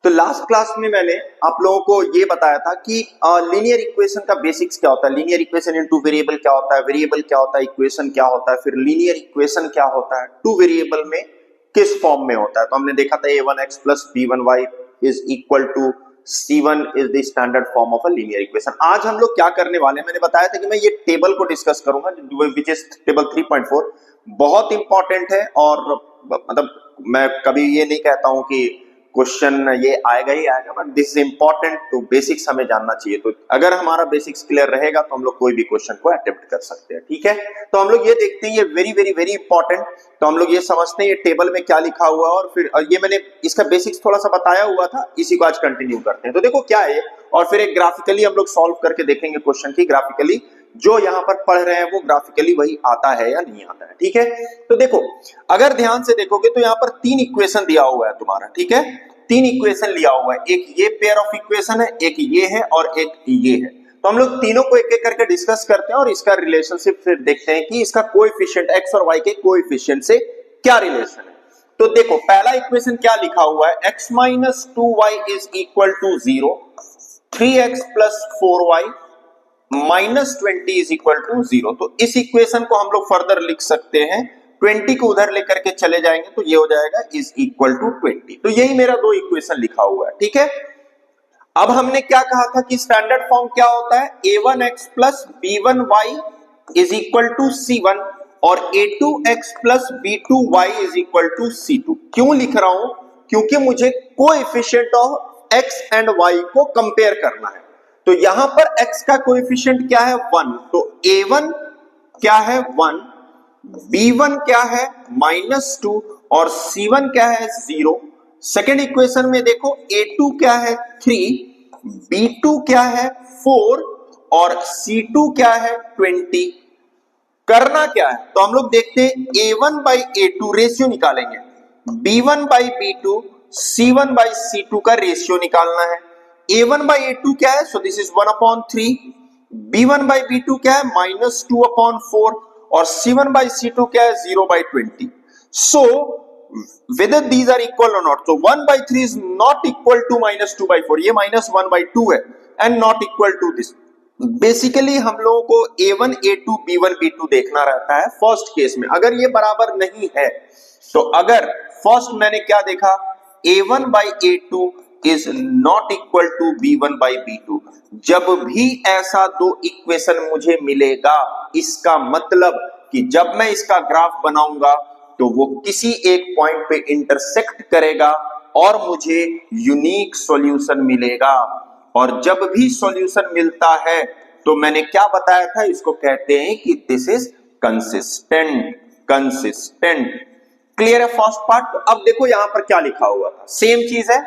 तो last class में मैंने आप लोगों को ये बताया था कि लीनियर इक्वेशन का बेसिक्स क्या होता है, लीनियर इक्वेशन इनटू वेरिएबल क्या होता है, वेरिएबल क्या होता है, इक्वेशन क्या होता है, फिर लीनियर इक्वेशन क्या होता है, टू वेरिएबल में किस फॉर्म में होता है। तो हमने देखा था a1x plus b1y is equal to c1 is the standard form of a linear equation. आज हम लोग क्या करने वाले हैं, मैंने बताया था कि मैं ये टेबल को डिस्कस करूंगा विच इज टेबल 3.4, बहुत इंपॉर्टेंट है। और मतलब मैं कभी ये नहीं कहता हूं कि क्वेश्चन ये आएगा ही आएगा, बट दिस इज इंपॉर्टेंट, तो बेसिक्स हमें जानना चाहिए। तो अगर हमारा बेसिक्स क्लियर रहेगा तो हम लोग कोई भी क्वेश्चन को अटेम्प्ट कर सकते हैं, ठीक है। तो हम लोग ये देखते हैं, ये वेरी वेरी वेरी इंपॉर्टेंट। तो हम लोग ये समझते हैं ये टेबल में क्या लिखा हुआ है, और फिर ये मैंने इसका बेसिक्स थोड़ा सा बताया हुआ था, इसी को आज कंटिन्यू करते हैं। तो देखो क्या है, और फिर एक ग्राफिकली हम लोग सॉल्व करके देखेंगे क्वेश्चन की, ग्राफिकली जो यहां पर पढ़ रहे हैं वो ग्राफिकली वही आता है या नहीं आता है, ठीक है। तो देखो, अगर ध्यान से देखोगे तो यहां पर तीन इक्वेशन दिया हुआ है तुम्हारा, ठीक है। तीन इक्वेशन लिया हुआ है, एक ये पेयर ऑफ इक्वेशन है, एक ये है और एक ये है। तो हम लोग तीनों को एक एक करके डिस्कस करते हैं और इसका रिलेशनशिप फिर देखते हैं कि इसका कोएफिशिएंट x और y के कोएफिशिएंट से क्या रिलेशन है। तो देखो, पहला इक्वेशन क्या लिखा हुआ है, x minus 2y is equal to 0, 3x plus 4y minus 20 is equal to 0। तो इस इक्वेशन को हम लोग फर्दर लिख सकते हैं, 20 को उधर लेकर के चले जाएंगे तो ये हो जाएगा इज इक्वल टू 20। तो यही मेरा दो इक्वेशन लिखा हुआ है, ठीक है। अब हमने क्या कहा था कि स्टैंडर्ड फॉर्म क्या होता है, a1x plus b1y is equal to c1 और a2x plus b2y is equal to c2। क्यों लिख रहा हूं, क्योंकि मुझे coefficient of x and y को कंपेयर करना है। तो यहां पर x का कोएफिशिएंट क्या है, 1, तो a1 क्या है 1, b1 क्या है -2 और c1 क्या है 0। सेकेंड इक्वेशन में देखो, a2 क्या है 3, b2 क्या है 4 और c2 क्या है 20। करना क्या है, तो हम लोग देखते हैं a1 बाई a2 रेशियो निकालेंगे, b1 by b2, c1 by c2 का रेशियो निकालना है। a1 बाई a2 क्या है, so this is 1/3, b1 by b2 क्या है -2/4 और c1 बाई c2 क्या है 0/20। सो whether these are equal or not, so 1/3 is not equal to -2/4, ये -1/2 है and not equal to this। Basically हम लोगों को a1 a2 b1 b2 देखना रहता है फर्स्ट केस में। अगर ये बराबर नहीं है तो अगर फर्स्ट मैंने क्या देखा, a1 by a2 is not equal to b1 by b2, जब भी ऐसा दो इक्वेशन मुझे मिलेगा, इसका मतलब कि जब मैं इसका ग्राफ बनाऊंगा तो वो किसी एक पॉइंट पे इंटरसेक्ट करेगा और मुझे यूनिक सॉल्यूशन मिलेगा। और जब भी सॉल्यूशन मिलता है तो मैंने क्या बताया था, इसको कहते हैं कि this is consistent. Consistent clear है फर्स्ट पार्ट। तो अब देखो यहां पर क्या लिखा हुआ था, सेम चीज है,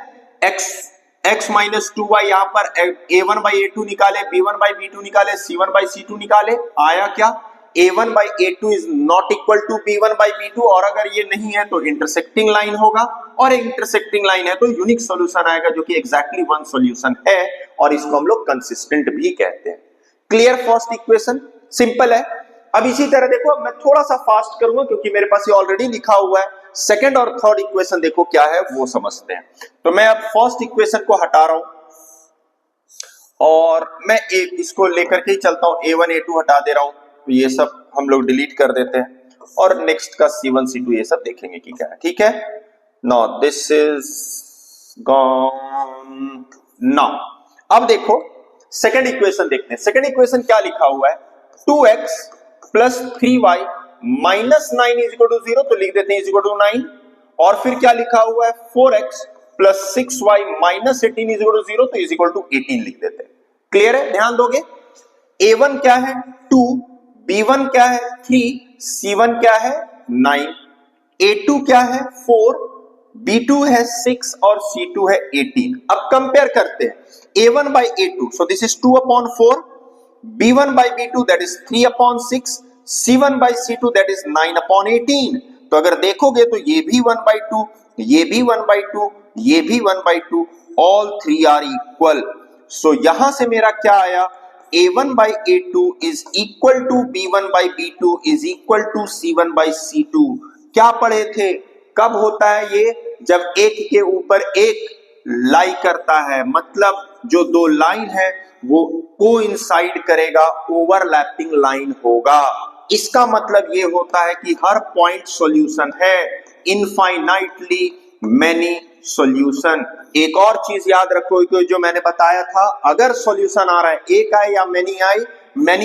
x माइनस 2y, यहां पर a1 बाई a2 निकाले, b1 बाई b2 निकाले, c1 बाई c2 निकाले, आया क्या, a1 by a2 is not equal to b1 by b2, और अगर ये नहीं है तो इंटरसेक्टिंग लाइन होगा, और इंटरसेक्टिंग लाइन है तो यूनिक सॉल्यूशन आएगा जो कि एग्जैक्टली वन सॉल्यूशन है, और इसको हम लोग कंसिस्टेंट भी कहते हैं। क्लियर फर्स्ट इक्वेशन, सिंपल है। अब इसी तरह देखो, मैं थोड़ा सा फास्ट करूंगा क्योंकि मेरे पास ये ऑलरेडी लिखा हुआ है। सेकंड और थर्ड इक्वेशन देखो क्या है वो समझते हैं। तो मैं अब फर्स्ट इक्वेशन को हटा रहा हूं और मैं इसको लेकर के ही चलता हूं, a1 a2 हटा दे रहा हूं, तो ये सब हम लोग डिलीट कर देते हैं और नेक्स्ट का c1 c2 ये सब देखेंगे कि क्या है, ठीक है। Now this is gone. Now अब देखो सेकंड इक्वेशन देखते हैं। सेकंड इक्वेशन क्या लिखा हुआ है, 2x plus 3y minus 9 is equal to 0, तो लिख देते हैं इज इक्वल टू 9। और फिर क्या लिखा हुआ है, 4x plus 6y minus 18 is equal to 0, तो इज इक्वल टू 18 लिख देते हैं। क्लियर है, ध्यान दोगे, a1 क्या है 2, b1 क्या है 3, c1 क्या है 9, a2 क्या है 4, b2 है 6 और c2 है 18। अब कंपेयर करते हैं, a1 by a2, so this is 2/4, b1 by b2 that is 3/6, c1 by c2 that is 9/18। तो अगर देखोगे तो ये भी 1/2, ये भी 1/2, ये भी 1/2, all three are equal। सो यहां से मेरा क्या आया, a1 by a2 is equal to b1 by b2 is equal to c1 by c2। क्या पढ़े थे, कब होता है ये, जब एक के ऊपर एक लाई करता है, मतलब जो दो लाइन है वो कोइंसाइड करेगा, ओवरलैपिंग लाइन होगा। इसका मतलब ये होता है कि हर पॉइंट सॉल्यूशन है, इनफाइनाइटली मैनी सॉल्यूशन। एक और चीज याद रखो कि जो मैंने बताया था, अगर सॉल्यूशन आ रहा है एक आए या मैनी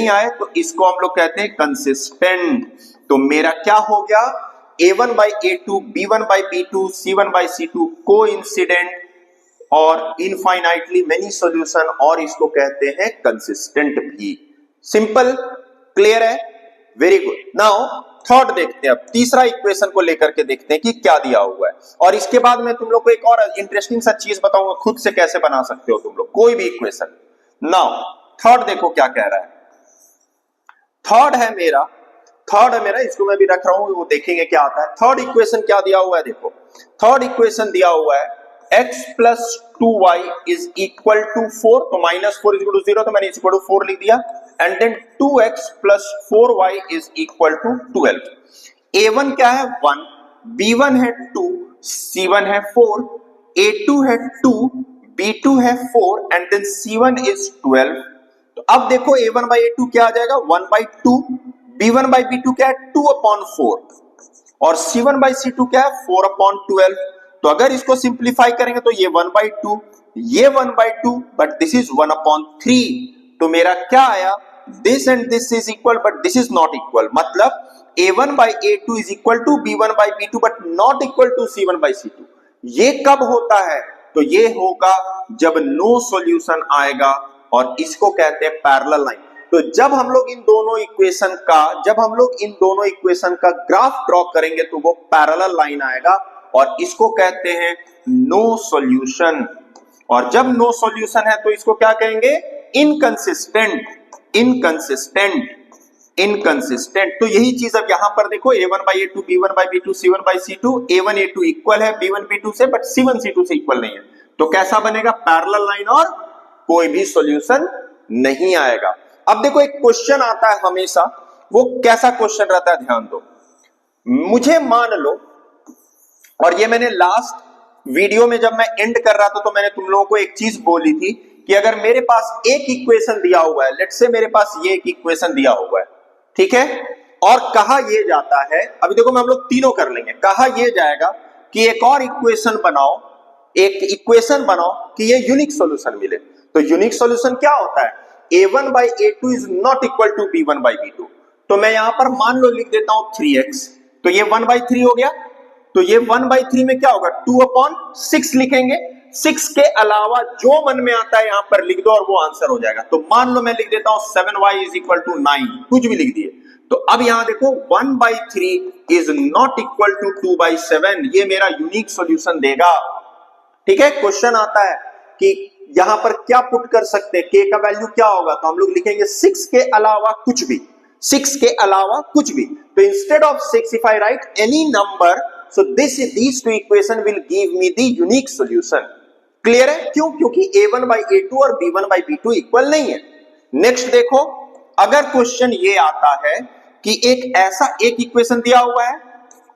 आए तो इसको हम लोग कहते हैं कंसिस्टेंट। तो मेरा क्या हो गया, A1 by A2, B1 by B2, C1 by C2 coincident और इनफाइनाइटली मेनी सॉल्यूशन, और इसको कहते हैं कंसिस्टेंट भी। सिंपल, क्लियर है, वेरी गुड। नाउ थर्ड देखते हैं, अब तीसरा इक्वेशन को लेकर के देखते हैं कि क्या दिया हुआ है, और इसके बाद मैं तुम लोग को एक और इंटरेस्टिंग सा चीज बताऊंगा खुद से कैसे बना सकते हो तुम लोग कोई भी इक्वेशन। नाउ थर्ड देखो क्या कह रहा है, थर्ड है मेरा, इसको मैं भी रख रहा हूं, वो देखेंगे क्या आता है। थर्ड इक्वेशन क्या दिया हुआ है, देखो थर्ड इक्वेशन दिया हुआ है x plus 2y is equal to 4, तो -4 is equal to 0, तो मैंने इक्वल टू 4 लिख दिया, and then 2x plus 4y is equal to 12। a1 क्या है 1, b1 है 2, c1 है 4, a2 है 2, b2 है 4, एंड देन c1 is 12। तो अब देखो a1 by a2 क्या आ जाएगा 1 by 2, b1 by b2 क्या है 2 upon 4, और c1 by c2 क्या है 4 upon 12। तो अगर इसको सिंप्लीफाई करेंगे तो ये 1 by 2, ये 1 by 2, but this is 1 upon 3। तो मेरा क्या आया, this and this is equal but this is not equal, मतलब a1 by a2 is equal to b1 by b2 but not equal to c1 by c2। ये कब होता है, तो ये होगा जब नो सॉल्यूशन आएगा, और इसको कहते हैं पैरेलल लाइन। तो जब हम लोग इन दोनों इक्वेशन का ग्राफ ड्रॉ करेंगे तो वो पैरेलल लाइन आएगा, और इसको कहते हैं नो सॉल्यूशन। और जब नो सॉल्यूशन है तो इसको क्या कहेंगे, इनकंसिस्टेंट। तो यही चीज अब यहां पर देखो, a1 by a2, b1 by b2, c1 by c2, a1 a2 equal है b1 b2 से, बट c1 c2 से इक्वल नहीं है। तो कैसा बनेगा, पैरेलल लाइन, और कोई भी सॉल्यूशन नहीं आएगा। अब देखो एक क्वेश्चन आता है हमेशा, वो कैसा क्वेश्चन रहता है, ध्यान दो। मुझे मान लो, और ये मैंने लास्ट वीडियो में जब मैं एंड कर रहा था तो मैंने तुम लोगों को एक चीज बोली थी कि अगर मेरे पास एक इक्वेशन दिया हुआ है, लेट्स से मेरे पास ये एक इक्वेशन दिया हुआ है, ठीक है, और कहा ये जाता है, अभी देखो मैं हम लोग तीनों कर लेंगे, कहा ये जाएगा कि एक और इक्वेशन बनाओ कि ये यूनिक सॉल्यूशन मिले। तो यूनिक सॉल्यूशन क्या होता है, a1 by a2 is not equal to b1 by b2। तो मैं यहां पर मान लो लिख देता हूं 3x, तो ये 1 by 3 हो गया, तो ये 1 by 3 में क्या होगा 2 upon 6 लिखेंगे, 6 के अलावा जो मन में आता है यहां पर लिख दो और वो आंसर हो जाएगा। तो मान लो मैं लिख देता हूं 7y is equal to 9, कुछ भी लिख दिए। तो अब यहां देखो 1 by 3 is not equal to 2 by 7, ये मेरा यूनिक सॉल्यूशन देगा। ठीक है, क्वेश्चन आता है कि यहां पर क्या पुट कर सकते हैं, k का वैल्यू क्या होगा, तो हम लोग लिखेंगे 6 के अलावा कुछ भी, 6 के अलावा कुछ भी। तो instead of 6 if I right any number, so these two equation will give me the unique solution। Clear है, क्यों, क्योंकि a1 by a2 और b1 by b2 इक्वल नहीं है। नेक्स्ट देखो, अगर क्वेश्चन ये आता है कि एक इक्वेशन दिया हुआ है,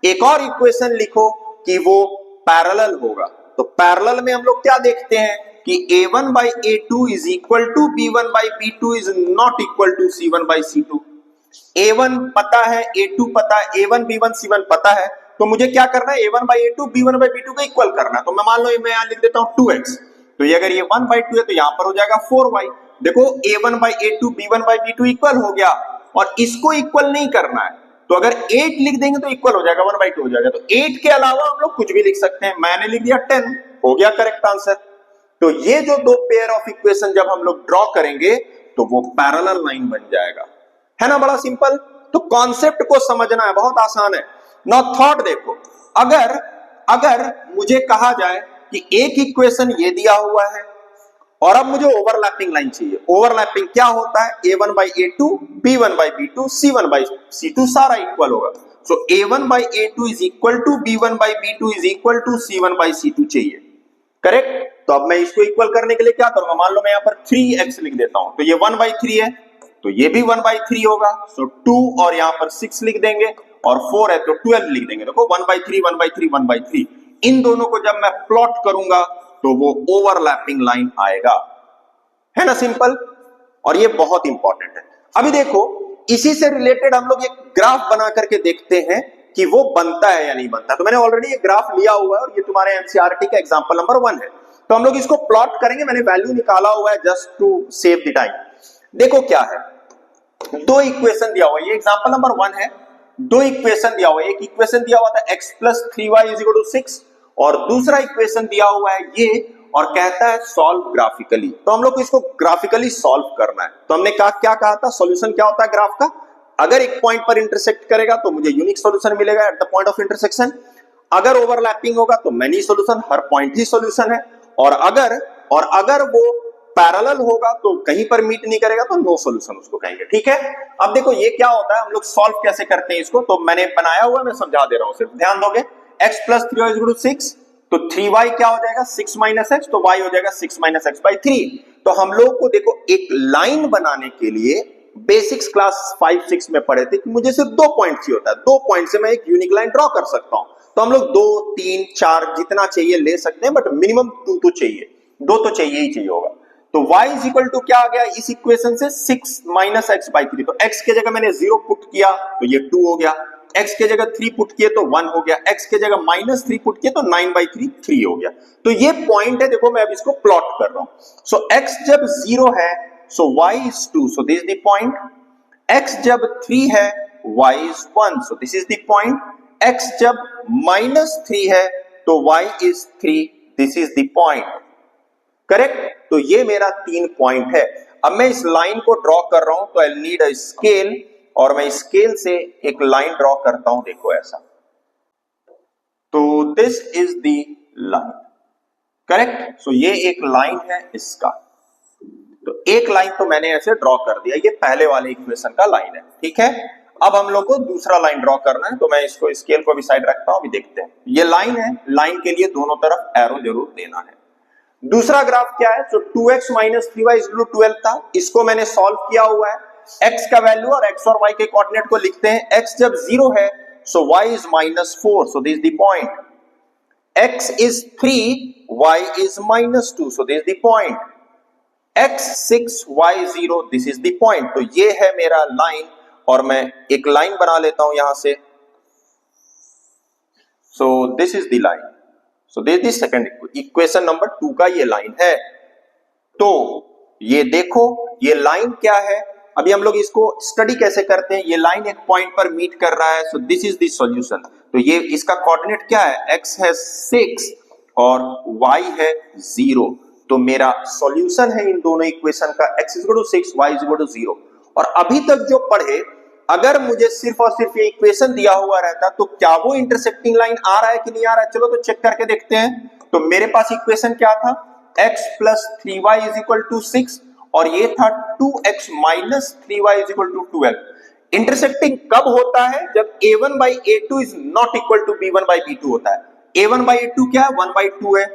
एक और इक्वेशन लिखो कि वो पैरेलल होगा, तो पैरेलल में हम लोग क्या देखते हैं कि a1 by a2 is equal to b1 by b2 is not equal to c1 by c2। a1 पता है, a2 पता है, a1 b1 c1 पता है, तो मुझे क्या करना है, a1 by a2 b1 by b2 को इक्वल करना है। तो मैं मान लो मैं यहां लिख देता हूं 2x, तो ये अगर ये 1 by 2 है तो यहां पर हो जाएगा 4y। देखो a1 by a2 b1 by b2 equal हो गया, और इसको इक्वल नहीं करना है, तो अगर 8 लिख देंगे तो इक्वल हो जाएगा 1 by 2 हो जाएगा। तो 8 के अलावा हम लोग कुछ भी लिख सकते हैं, मैंने लिख दिया 10, हो गया करेक्ट आंसर। तो ये जो दो पेयर ऑफ इक्वेशन जब हम लोग ड्रॉ करेंगे तो वो पैरेलल लाइन बन जाएगा, है ना, बड़ा सिंपल। तो कॉन्सेप्ट को समझना है, बहुत आसान है। नाउ थॉट देखो, अगर मुझे कहा जाए कि एक इक्वेशन ये दिया हुआ है और अब मुझे ओवरलैपिंग लाइन चाहिए। ओवरलैपिंग क्या होता है, a1 by a2, b1 by b2, c1 by c2 सारा इक्वल होगा। सो a1 by a2 is equal to b1 by b2 is equal to c1 by c2 चाहिए, करेक्ट। तो अब मैं इसको इक्वल करने के लिए क्या करूंगा, मान लो मैं यहाँ पर 3x लिख देता हूं, तो ये 1 by 3 है, तो ये भी 1 by 3 होगा। सो 2 और यहाँ पर 6 लिख देंगे, और 4 है तो 12 लिख देंगे। देखो 1 by 3, 1 by 3, 1 by 3, इन दोनों को जब मैं प्लॉट करूंगा तो वो ओवरलैपिंग लाइन आएगा, है ना, सिंपल। और ये बहुत इंपॉर्टेंट है। अभी देखो इसी से रिलेटेड हम लोग एक ग्राफ बना करके देखते हैं कि वो बनता है या नहीं बनता। तो मैंने ऑलरेडी ये ग्राफ लिया हुआ है और ये तुम्हारे एनसीईआरटी का एग्जांपल नंबर 1 है। तो हम लोग इसको प्लॉट करेंगे, मैंने वैल्यू निकाला हुआ है just to save the time. देखो क्या है, दो इक्वेशन दिया हुआ है, ये एग्जांपल नंबर 1 है। दो इक्वेशन दिया हुआ है, एक इक्वेशन दिया हुआ था x + 3y = 6 और दूसरा इक्वेशन दिया हुआ है ये, और कहता है सॉल्व ग्राफिकली। तो हम लोग को इसको ग्राफिकली सॉल्व करना है। तो हमने क्या कहा था, सॉल्यूशन क्या होता है ग्राफ का, अगर एक पॉइंट पर इंटरसेक्ट करेगा तो मुझे यूनिक सॉल्यूशन मिलेगा at the point of intersection, अगर ओवरलैपिंग होगा तो मैनी सॉल्यूशन, हर पॉइंट ही सॉल्यूशन है, और अगर वो पैरेलल होगा तो कहीं पर मीट नहीं करेगा तो नो सॉल्यूशन उसको कहेंगे, ठीक है। अब देखो ये क्या होता है, हम लोग सॉल्व कैसे करते हैं इसको, तो मैंने बनाया हुआ, मैं समझा दे रहा हूं, सिर्फ ध्यान दोगे। x + 3y = 6, तो 3y क्या हो जाएगा, 6 - x, तो y हो जाएगा 6 - x/3। तो हम लोग को देखो एक लाइन बनाने के लिए बेसिक्स क्लास 5-6 में पढ़े थे कि मुझे सिर्फ 2 पॉइंट ही होता है, 2 पॉइंट से मैं एक यूनिक लाइन ड्रॉ कर सकता हूं। तो हम लोग 2, 3, 4 जितना चाहिए ले सकते हैं, बट मिनिमम 2 तो चाहिए, 2 तो चाहिए ही चाहिए होगा। तो y = क्या आ गया इस इक्वेशन से, 6 - x/3। तो x के जगह मैंने 0 पुट किया तो ये 2 हो गया, x के जगह 3 पुट किए तो 1 हो गया, x के जगह -3 पुट किए तो 9/3 3 हो गया। तो ये पॉइंट है, देखो मैं अब इसको प्लॉट कर रहा हूं। सो x जब 0 है सो y is 2, so this is the point. x जब 3 है y is 1, so this is the point. x जब -3 है तो y is 3, this is the point. Correct. तो ये मेरा 3 पॉइंट है। अब मैं इस लाइन को ड्रॉ कर रहा हूं तो आई नीड अ स्केल, और मैं स्केल से एक लाइन ड्रॉ करता हूं, देखो ऐसा। तो this is the line, correct. So ये एक लाइन है इसका, तो एक लाइन तो मैंने ऐसे ड्रॉ कर दिया, ये पहले वाले इक्वेशन का लाइन है, ठीक है। अब हम लोग को दूसरा लाइन ड्रॉ करना है, तो मैं इसको स्केल को भी साइड रखता हूं, अभी देखते हैं। ये लाइन है, लाइन के लिए दोनों तरफ एरो जरूर देना है। दूसरा ग्राफ क्या है, तो 2x - 3y = 12 था, इसको मैंने सॉल्व किया हुआ है। x का वैल्यू और x और y के कोऑर्डिनेट को लिखते हैं। x जब 0 है सो y is -4, so this is the point. x is 3, y is -2, so this is the point. x 6, y 0, this is the point. तो ये है मेरा लाइन, और मैं एक लाइन बना लेता हूं यहां से। so this is the line. So this is second equation number 2 का ये लाइन है। तो ये देखो ये लाइन क्या है, अभी हम लोग इसको स्टडी कैसे करते हैं। ये लाइन एक पॉइंट पर मीट कर रहा है, so this is the solution. तो ये इसका कोऑर्डिनेट क्या है, x है 6 और y है 0। तो मेरा सॉल्यूशन है इन दोनों इक्वेशन का, x = 6, y = 0। और अभी तक जो पढ़े, अगर मुझे सिर्फ और सिर्फ ये इक्वेशन दिया हुआ रहता तो क्या वो इंटरसेक्टिंग लाइन आ रहा है कि नहीं आ रहा है, चलो तो चेक करके देखते हैं। तो मेरे पास इक्वेशन क्या था, x + 3y = 6 और ये था 2x - 3y = 12। इंटरसेक्टिंग कब होता है, जब a1/a2 is not equal to b1/b2 होता है। a1/a2 क्या है, 1/2 है।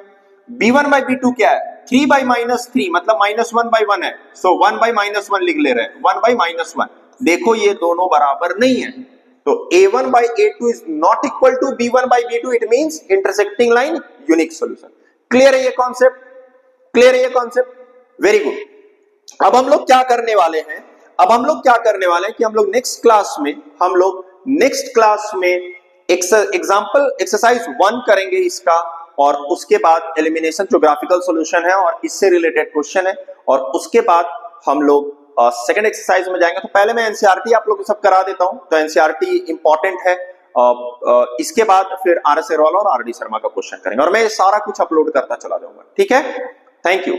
b1/b2 क्या है, 3/-3 मतलब -1/1 है। सो 1/-1 लिख ले रहे हैं, 1/-1। देखो ये दोनों बराबर नहीं है, तो a1/a2 is not equal to b1/b2, it means intersecting line unique solution. Clear है ये कॉन्सेप्ट, क्लियर है ये कॉन्सेप्ट, वेरी गुड। अब हम लोग क्या करने वाले हैं, कि हम लोग नेक्स्ट क्लास में एग्जांपल एक्सरसाइज 1 करेंगे इसका, और उसके बाद एलिमिनेशन जो ग्राफिकल सॉल्यूशन है और इससे रिलेटेड क्वेश्चन है, और उसके बाद हम लोग सेकंड एक्सरसाइज में जाएंगे। तो पहले मैं एनसीईआरटी आप लोग को सब करा देता हूं, तो एनसीईआरटी इंपॉर्टेंट है। इसके बाद फिर आर एस अग्रवाल और आर डी शर्मा का क्वेश्चन करेंगे, और मैं सारा कुछ अपलोड करता चला जाऊंगा, ठीक है। Thank you.